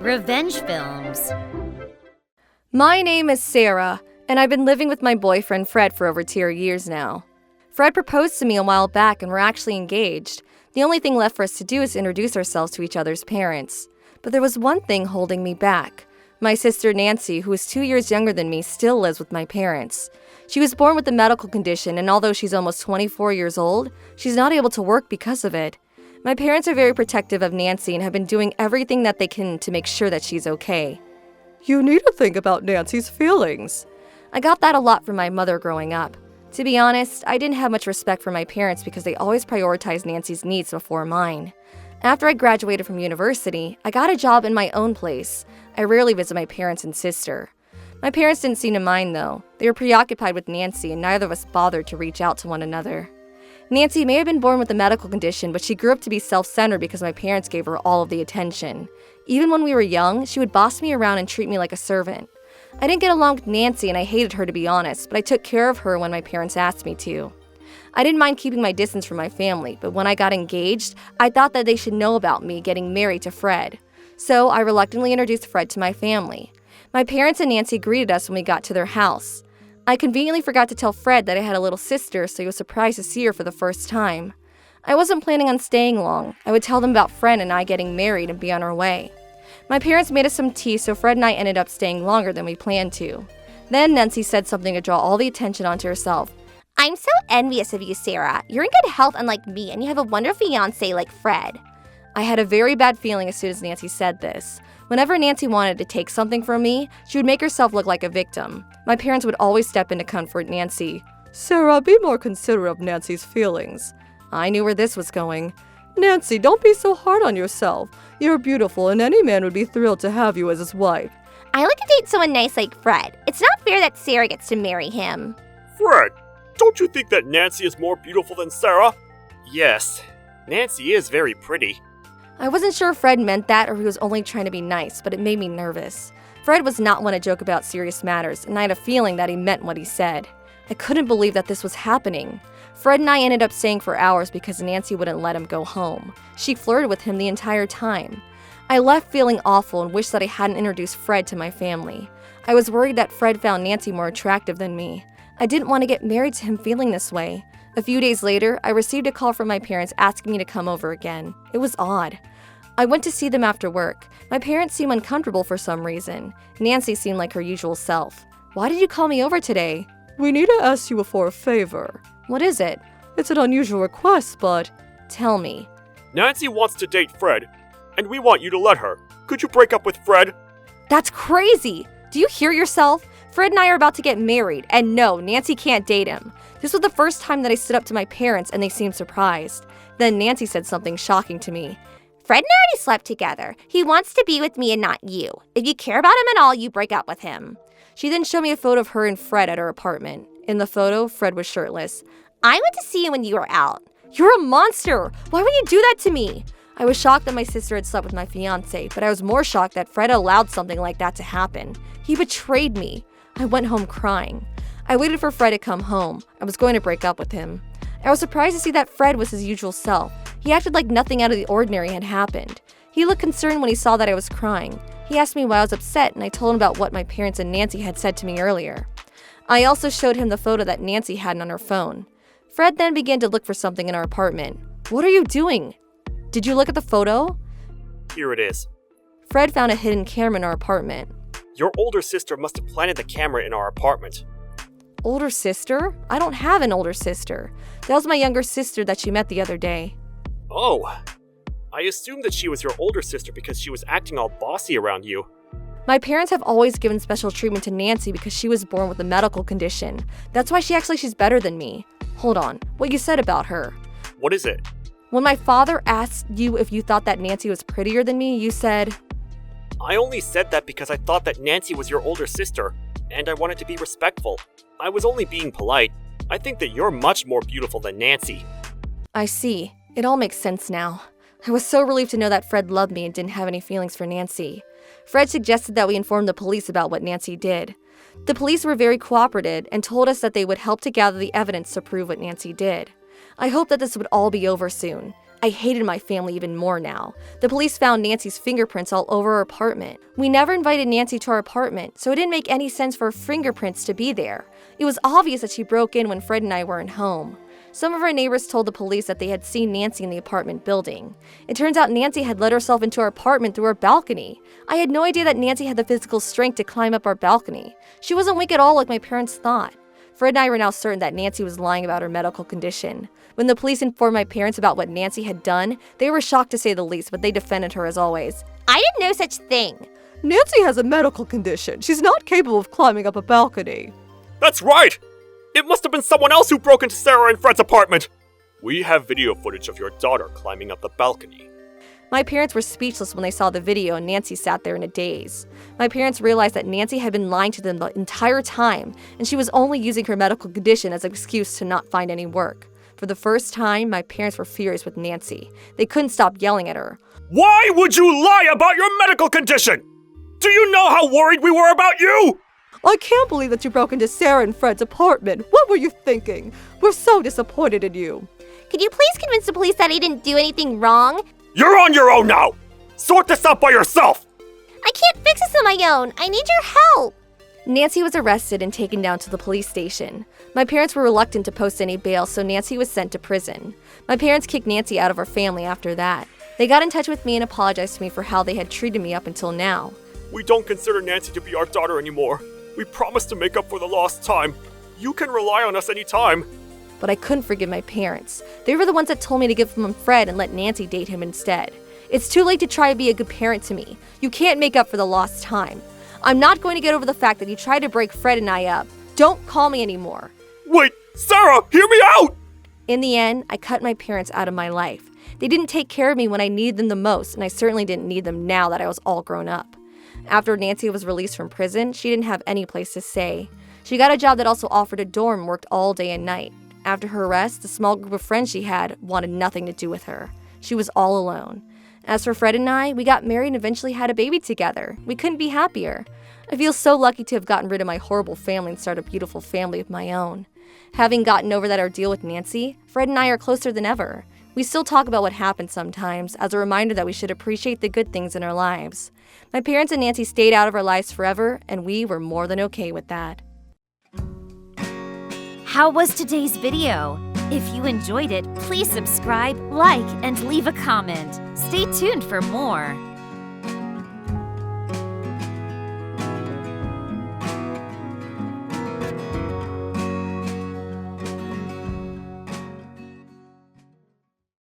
Revenge films. My name is Sarah, and I've been living with my boyfriend Fred for over 2 years now. Fred proposed to me a while back and we're actually engaged. The only thing left for us to do is introduce ourselves to each other's parents. But there was one thing holding me back. My sister Nancy, who is 2 years younger than me, still lives with my parents. She was born with a medical condition, and although she's almost 24 years old, she's not able to work because of it. My parents are very protective of Nancy and have been doing everything that they can to make sure that she's okay. You need to think about Nancy's feelings. I got that a lot from my mother growing up. To be honest, I didn't have much respect for my parents because they always prioritized Nancy's needs before mine. After I graduated from university, I got a job in my own place. I rarely visit my parents and sister. My parents didn't seem to mind though. They were preoccupied with Nancy and neither of us bothered to reach out to one another. Nancy may have been born with a medical condition, but she grew up to be self-centered because my parents gave her all of the attention. Even when we were young, she would boss me around and treat me like a servant. I didn't get along with Nancy and I hated her to be honest, but I took care of her when my parents asked me to. I didn't mind keeping my distance from my family, but when I got engaged, I thought that they should know about me getting married to Fred. So I reluctantly introduced Fred to my family. My parents and Nancy greeted us when we got to their house. I conveniently forgot to tell Fred that I had a little sister, so he was surprised to see her for the first time. I wasn't planning on staying long. I would tell them about Fred and I getting married and be on our way. My parents made us some tea, so Fred and I ended up staying longer than we planned to. Then Nancy said something to draw all the attention onto herself. I'm so envious of you, Sarah. You're in good health unlike me, and you have a wonderful fiancé like Fred. I had a very bad feeling as soon as Nancy said this. Whenever Nancy wanted to take something from me, she would make herself look like a victim. My parents would always step in to comfort Nancy. Sarah, be more considerate of Nancy's feelings. I knew where this was going. Nancy, don't be so hard on yourself. You're beautiful and any man would be thrilled to have you as his wife. I like to date someone nice like Fred. It's not fair that Sarah gets to marry him. Fred, don't you think that Nancy is more beautiful than Sarah? Yes, Nancy is very pretty. I wasn't sure if Fred meant that or he was only trying to be nice, but it made me nervous. Fred was not one to joke about serious matters, and I had a feeling that he meant what he said. I couldn't believe that this was happening. Fred and I ended up staying for hours because Nancy wouldn't let him go home. She flirted with him the entire time. I left feeling awful and wished that I hadn't introduced Fred to my family. I was worried that Fred found Nancy more attractive than me. I didn't want to get married to him feeling this way. A few days later, I received a call from my parents asking me to come over again. It was odd. I went to see them after work. My parents seemed uncomfortable for some reason. Nancy seemed like her usual self. Why did you call me over today? We need to ask you for a favor. What is it? It's an unusual request, but... Tell me. Nancy wants to date Fred, and we want you to let her. Could you break up with Fred? That's crazy! Do you hear yourself? Fred and I are about to get married, and no, Nancy can't date him. This was the first time that I stood up to my parents and they seemed surprised. Then Nancy said something shocking to me. Fred and I already slept together. He wants to be with me and not you. If you care about him at all, you break up with him. She then showed me a photo of her and Fred at her apartment. In the photo, Fred was shirtless. I went to see you when you were out. You're a monster! Why would you do that to me? I was shocked that my sister had slept with my fiancé, but I was more shocked that Fred allowed something like that to happen. He betrayed me. I went home crying. I waited for Fred to come home. I was going to break up with him. I was surprised to see that Fred was his usual self. He acted like nothing out of the ordinary had happened. He looked concerned when he saw that I was crying. He asked me why I was upset, and I told him about what my parents and Nancy had said to me earlier. I also showed him the photo that Nancy had on her phone. Fred then began to look for something in our apartment. What are you doing? Did you look at the photo? Here it is. Fred found a hidden camera in our apartment. Your older sister must have planted the camera in our apartment. Older sister? I don't have an older sister. That was my younger sister that she met the other day. Oh, I assumed that she was your older sister because she was acting all bossy around you. My parents have always given special treatment to Nancy because she was born with a medical condition. That's why she's better than me. Hold on, what you said about her. What is it? When my father asked you if you thought that Nancy was prettier than me, you said... I only said that because I thought that Nancy was your older sister, and I wanted to be respectful. I was only being polite. I think that you're much more beautiful than Nancy. I see. It all makes sense now. I was so relieved to know that Fred loved me and didn't have any feelings for Nancy. Fred suggested that we inform the police about what Nancy did. The police were very cooperative and told us that they would help to gather the evidence to prove what Nancy did. I hope that this would all be over soon. I hated my family even more now. The police found Nancy's fingerprints all over our apartment. We never invited Nancy to our apartment, so it didn't make any sense for her fingerprints to be there. It was obvious that she broke in when Fred and I weren't home. Some of our neighbors told the police that they had seen Nancy in the apartment building. It turns out Nancy had let herself into our apartment through our balcony. I had no idea that Nancy had the physical strength to climb up our balcony. She wasn't weak at all like my parents thought. Fred and I were now certain that Nancy was lying about her medical condition. When the police informed my parents about what Nancy had done, they were shocked to say the least, but they defended her as always. I didn't know such thing. Nancy has a medical condition. She's not capable of climbing up a balcony. That's right! It must have been someone else who broke into Sarah and Fred's apartment! We have video footage of your daughter climbing up the balcony. My parents were speechless when they saw the video and Nancy sat there in a daze. My parents realized that Nancy had been lying to them the entire time, and she was only using her medical condition as an excuse to not find any work. For the first time, my parents were furious with Nancy. They couldn't stop yelling at her. Why would you lie about your medical condition? Do you know how worried we were about you? I can't believe that you broke into Sarah and Fred's apartment. What were you thinking? We're so disappointed in you. Could you please convince the police that I didn't do anything wrong? You're on your own now! Sort this out by yourself! I can't fix this on my own. I need your help. Nancy was arrested and taken down to the police station. My parents were reluctant to post any bail, so Nancy was sent to prison. My parents kicked Nancy out of our family after that. They got in touch with me and apologized to me for how they had treated me up until now. We don't consider Nancy to be our daughter anymore. We promised to make up for the lost time. You can rely on us anytime. But I couldn't forgive my parents. They were the ones that told me to give him Fred and let Nancy date him instead. It's too late to try to be a good parent to me. You can't make up for the lost time. I'm not going to get over the fact that you tried to break Fred and I up. Don't call me anymore. Wait, Sarah, hear me out! In the end, I cut my parents out of my life. They didn't take care of me when I needed them the most, and I certainly didn't need them now that I was all grown up. After Nancy was released from prison, she didn't have any place to stay. She got a job that also offered a dorm and worked all day and night. After her arrest, the small group of friends she had wanted nothing to do with her. She was all alone. As for Fred and I, we got married and eventually had a baby together. We couldn't be happier. I feel so lucky to have gotten rid of my horrible family and start a beautiful family of my own. Having gotten over that ordeal with Nancy, Fred and I are closer than ever. We still talk about what happened sometimes, as a reminder that we should appreciate the good things in our lives. My parents and Nancy stayed out of our lives forever, and we were more than okay with that. How was today's video? If you enjoyed it, please subscribe, like, and leave a comment. Stay tuned for more.